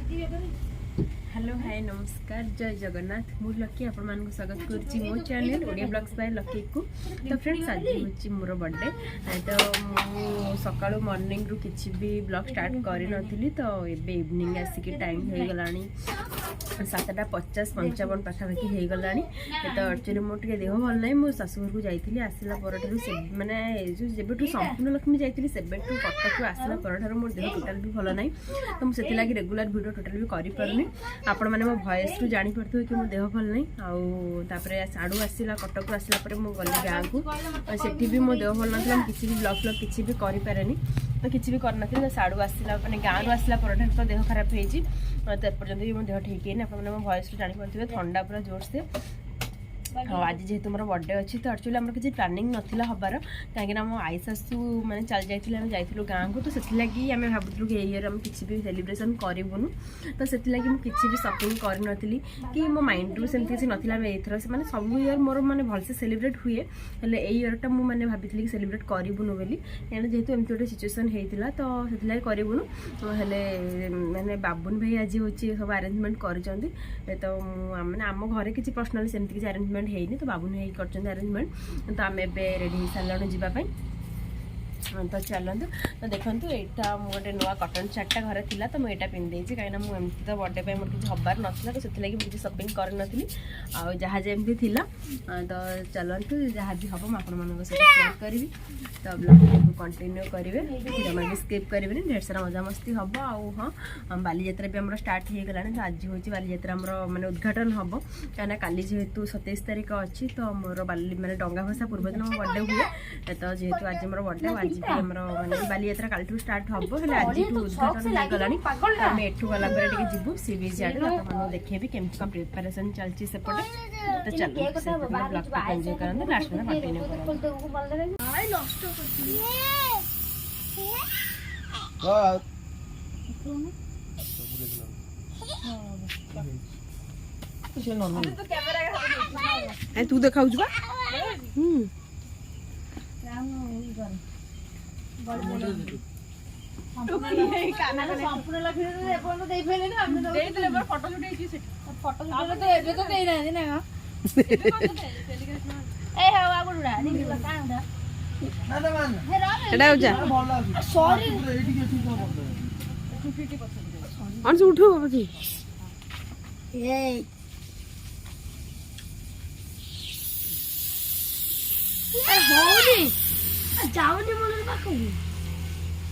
Hello hi नमस्कार जय जगन्नाथ मु लकी आपण मानक स्वागत करछि मो channel Odia blogs by Lucky को। तो फ्रेंड्स आज होछि मोर बर्थडे तो मु सकाळो मॉर्निंग रु किछि भी ब्लॉग स्टार्ट करि नथिली तो एबे इवनिंग आसिक टाइम हो गलानी 7:50-55 पाखापाखि हो गलानी। तो एक्चुअली मोर टिके देह भल नै मो सासु घर को जाइथिली आसिला परठारु से माने जो जेबेटु संपूर्ण लक्ष्मी जाइथिली सेबेटु कटक आसिला परठारु मोर देह टोटल भी भल नै। तो मु सेति लागि रेगुलर वीडियो टोटल भी करि परनी। आपण मैंने मो भॉइस रु जानी पड़ते कि मो देह भल नहीं आउे साड़ू आसला कटक आसला गली गाँ को सेठी भी मो देह भल ना किसी भी ब्लॉग फ्लॉग किसी भी करें तो किसी भी करना तो साड़ू आसला मैंने गाँव रु आसला पर तो देह खराब होती तो एपर्तंत भी मो देह ठीक है आप भॉइस रु जानी पड़ते ठंडा पूरा जोर से। हाँ आज जेहेतु मोर बर्थडे अच्छी तो एक्चुअली आम किसी प्लानिंग नाला हबार कहीं मो आई सासू मैंने चल जाइए गाँव को तो से लगी आम भावुलु कि इयर आम किसी भी सेलिब्रेशन करूँ तो से लगी मुझे भी शॉपिंग करनी कि मो माइंड रू सेमती किसी नाला एथर से मैंने सब इयर मोर मैंने भलसे सेलिब्रेट हुए हेल्ले इयरटा मुझे भाभी कि सेलिब्रेट करूँ बोली कहीं जेहेतु एमती गोटे सिचुएसन होता तो से करूँ हेल्ले मैंने बाबुन भाई आज हूँ सब आरेंजमेंट कर तो मैंने आम घर किसी पर्सनाली सेमती किसी आरेंजमेंट है तो बाबू नहीं कर अरेंजमेंट तो आम एबे रेडी हो सारे जीवाई तो चलतु तो देखो यहाँ गोटे नुआ कटन शार्टा घर था तो मुझे पिंधे कहीं मुझे तो बर्थडे मोर किसी हबार नाला तो से मुझे शॉपिंग करनी जहाँ जमी थी तो चलतु जहाँ भी हम आपण शेयर करी तो ब्लॉग को कंटिन्यू करेंगे जमा भी स्किप करेंगे ढेर सारा मजामस्ती हम आउ हाँ बालीजात्रा भी आम स्टार्ट हो गला तो आज हूँ बालीजात्रा आम मैंने उद्घाटन हम कहीं काली जेहेतु 27 तारीख अच्छी तो मोर बाली मैंने डंगा भसा पूर्व दिन मो बर्थडे हुए तो जेहेतु आज मोर बर्थडे आज भी आम मैंने बालीजात्रा कालठू स्टार्ट हम आज उद्घाटन हो गलानी आम एठू गला जीवु सी बीच आड़े तो देखेबी केमती कौन प्रिपरेशन चलती सेपटे तो चलो ब्लॉग को एंजॉय करते लास्ट में कंटिन्यू करेंगे। तू देखा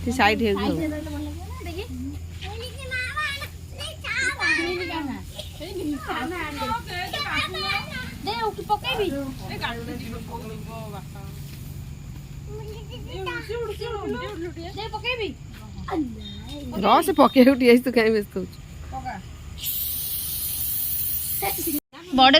साइड रस पके उठी तो कहीं व्यस्त हो बड़े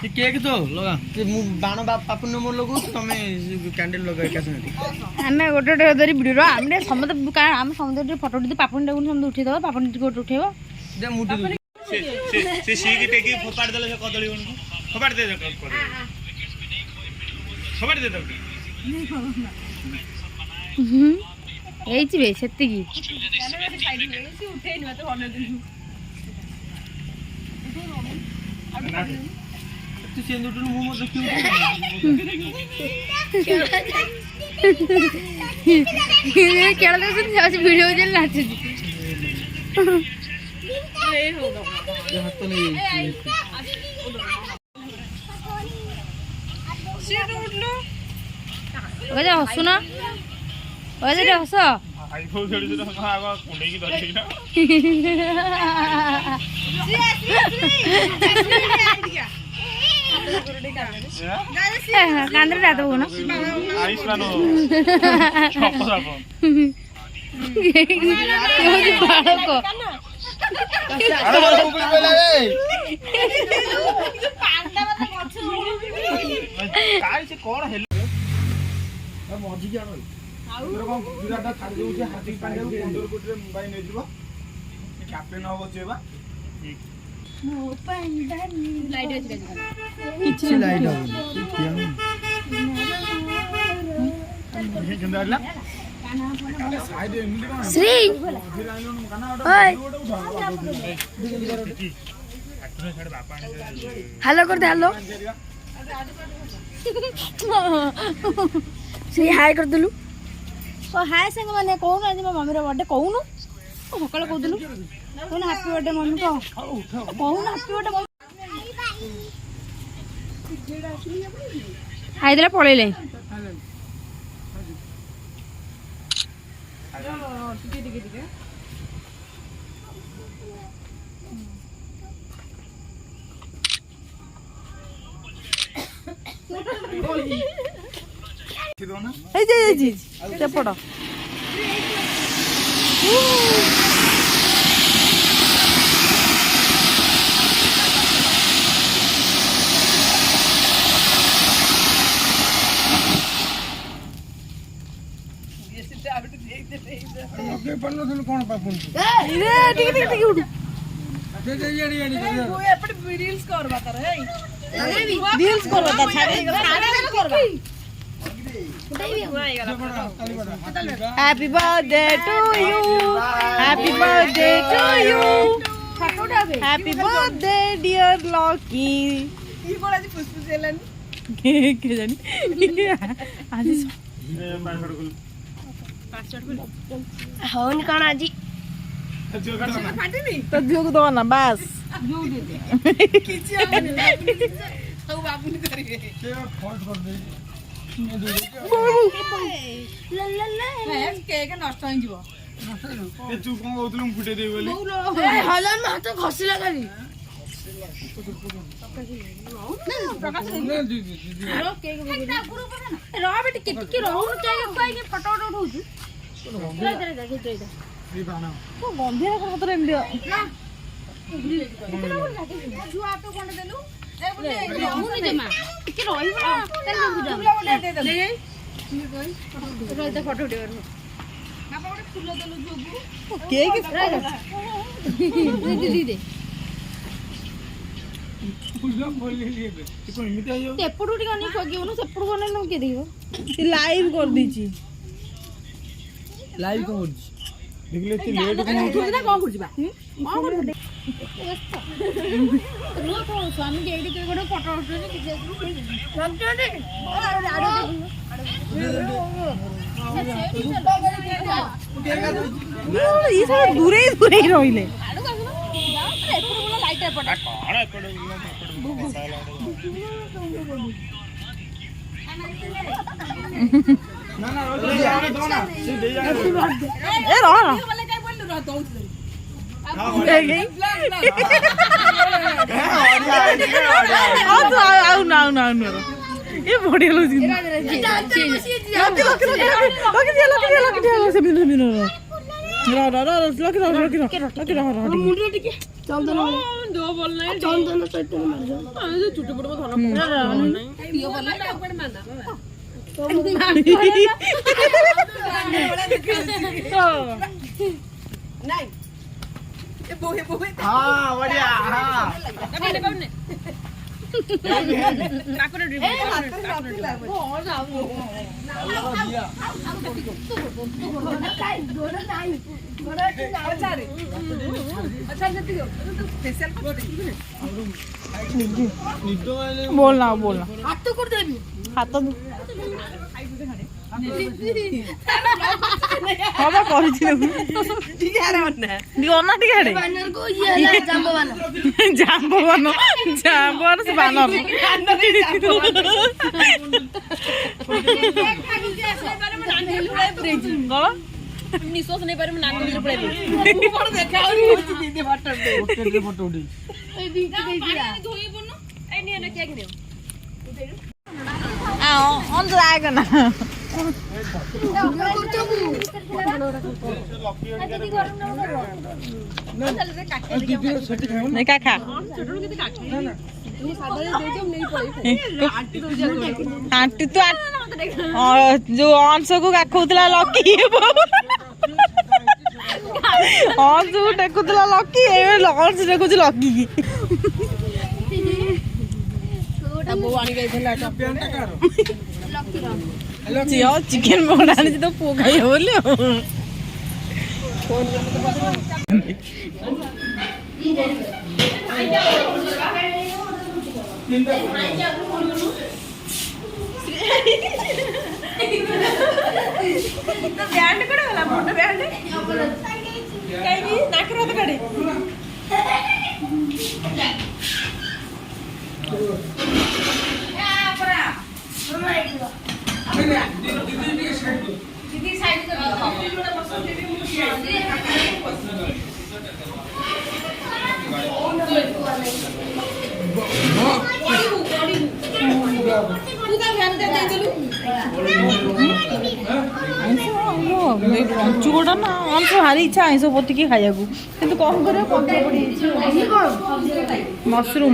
केक तो लगा बाण बापन मोर लगो तुम कैंडल लगा क्या आमे गोटे धरी वीडियो आमे समस्त आम समस्त फोटो उठी पापन टाइम समस्त उठी दो पापन गोटे उठेबो दे मुठी से सी के की फोपाड़ देले से कदली उनको फोपाड़ दे फोपाड़ दे दो एची बे सेति की उठे न तो भलो दिन तू सेंदुटु मु मो देखियो केला दे आज वीडियो जे नाच ए हो ये हाथ नहीं सीट उठलो ओजे हसुना ओजे हस आईफोन छेड़ी से आगो कुंडे की धरि ना कांदरे जात हो ना आयुष्मान छप छप बाळक अरे बोल ऊपर बोला रे काय से कोन हेल मजी क्या होई तोर कोन गुजरात छाड़ देउ जे हाथी पांडे 15 कोटी रे मुंबई नै जिवो कैप्टन हो जेबा मो पंडानी लाइट अछि किछि लाइट हो ये गंदाला श्री ओए हेलो कर दे हेलो श्री हाय कर देलु ओ हाय संग माने कोन आज मम्मी रो बर्थडे कोन सकाळ को देलु कोन हैप्पी बर्थडे मम्मी को कोन हैप्पी बर्थडे हाय देला पळेले सेपट कोन पापुन रील्स करवा तर है रील्स करबा छाड़े करबा happy birthday to you happy birthday to you happy birthday dear Lucky ई कोन आज फुसफुस हेलानी के जानी आज हौन कण आज तो दियो को दो ना बस किछि आबे सब बाबू ने करिए केक नष्ट हो जीव ए तू कोन कहतलु फुटे दे बोली हलन में हाथ खसिला करी गंभीर कर एमडी फोटो लाइव कर दीची लाइव को देखले ती लेट को स्वामी के फोटो दूरे दूरे रहिले ना ना दो ना से दे जा ए रह ये बढ़िया लगी हां बढ़िया हां बोलना बोलना हाथ तो कर देबी हाथ तो हवा କରିଛି ठीक है रे मन्ना दियोना ठीक है रे बानर को ये जांबवान जांबवान जांबवान से बानर ନିଶ୍ୱାସ ନେଇ ପାରିବି ନାକ ଭିତରେ ପଳେଇବି ମୁଁ କଣ ଦେଖା ହଉନି ଦିଦି ଫଟୋ ଦେ ହୋଟେଲରେ ଫଟୋ ଉଠେଇ ଏଇ ଦିଦି ଦେଇଦିଆ ଧୋଇ ପଡୁନ ଏଇ ନିଅ ନା କେକ୍ ନିଅ ଅନ୍ ଲାଗ ନା କାଖା ଆଣ୍ଟି ତୁ ଯୋଉ ଅଂଶକୁ କାଖଉଥିଲା ଲକି ଅଂଶକୁ ଟେକୁଥିଲା ଲକି ଏବେ ଅଂଶ ଟେକୁଛି ଲକି କି ବୋଉ ଆଣି ଯାଇଥିଲା ଚିକେନ ପକୋଡା ଆଣିଛି ତ ପୁଅ ଖାଇବ ବୋଲି ବ୍ୟାଣ୍ଡ କୁଆଡେ ଗଲା ମୁଣ୍ଡ ବ୍ୟାଣ୍ଡ କାହିଁକି ନାକର ହାତ କାଢେ ପଞ୍ଚୁକୋଟା ନା ଅଂଶ ଭାରି ଇଚ୍ଛା ଆଇଁଷ ପୋତିକି ଖାଇବାକୁ କିନ୍ତୁ କଣ କରିବା ମସରୁମ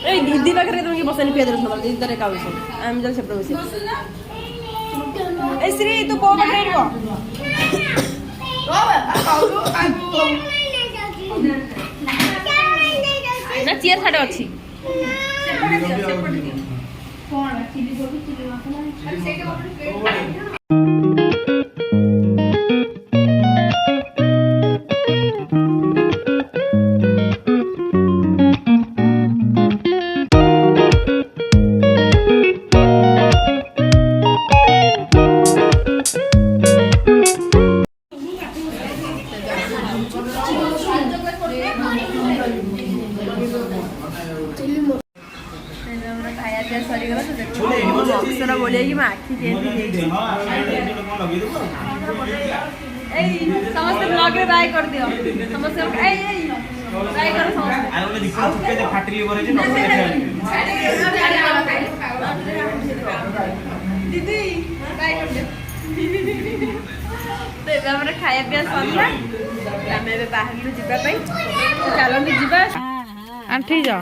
ଏଇ ଦିଦି ପାଖରେ ତମେ ବସାନି ପିଆଜ ରସୁଣ ଦିଦି ତାର ଏକା ବସ ଆମେ ଯାଉ ସେପଟେ ବସି ଏ ଶ୍ରୀ ତୁ କୋଉ ପାଖରେ ରହିବ ନା ଚେୟାର ସାଡେ ଅଛି ସରିଗଲା ଅକ୍ଷର ବୋଳିକି ମୋ ଆଖି ଏଇ ସମସ୍ତେ ବ୍ଲଗରେ ବାଏ କରିଦିଅ ସମସ୍ତେ ବାଏ କର ଦିଦି ବାଏ କରିଦିଅ ତ ଏବେ ଆମର ଖାଇବା ପିଇବା ସରିଲା ଆମେ ଏବେ ବାହାରିଲୁ ଯିବା ପାଇଁ ଚାଲନ୍ତୁ ଯିବା ଆଣ୍ଠି ଯା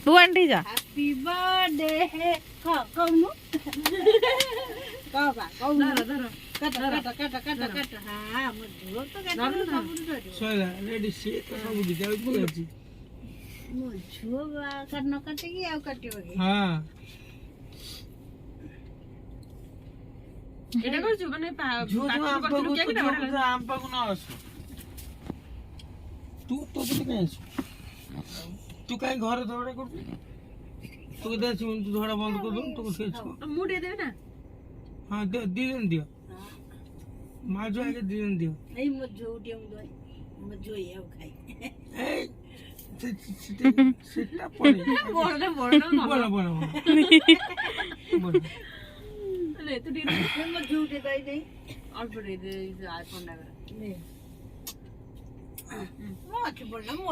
ତୁ ଆଣ୍ଠି ଯା Happy birthday କହୁନୁ କବା କହୁନୁ କାଟ ହଁ ମୋ ଝିଅ ତ ସଇଲା ରେଡି ସେ ତ ସବୁ କିଛି ଆଉ କି ଅଛି ମୋ ଝିଅ ନ କାଟିକି ଆଉ କାଟିବ କି ହଁ ଏଟା କରୁଛୁ ମାନେ ଝିଅ ଆମ ପାଖକୁ ନା ଆସୁ ତୁ ତୋ ପଟେ କାଇଁ ଆସୁ ତୁ କାଇଁ ଘରେ ଝଗଡ଼ା କରୁଛୁ ତୁ ଦେ ତୁ ଝଗଡ଼ା ବନ୍ଦ କରିଦଉ ତୁ ମୁଁ ଟିକେ ଦେବି ନା ହଁ ଦି ଦିନ ଦିଅ ମା ଝିଅ ଆଗେ 2 ଦିନ ଦିଅ ଏଇ ମୋ ଝିଅ ମୋ ଝିଅ ଆଉ ଖାଇ ଏଇ ସେଟା ପଡେ ବଳ ନେ ତୁ ଟିକେ ମୋ ଝିଅ ଦେଇ ଅଳ୍ପ ଦେଇ ଆଇଫୋନ୍ ଟା ମୋ ଆଖି ପଡିଲା ମୋ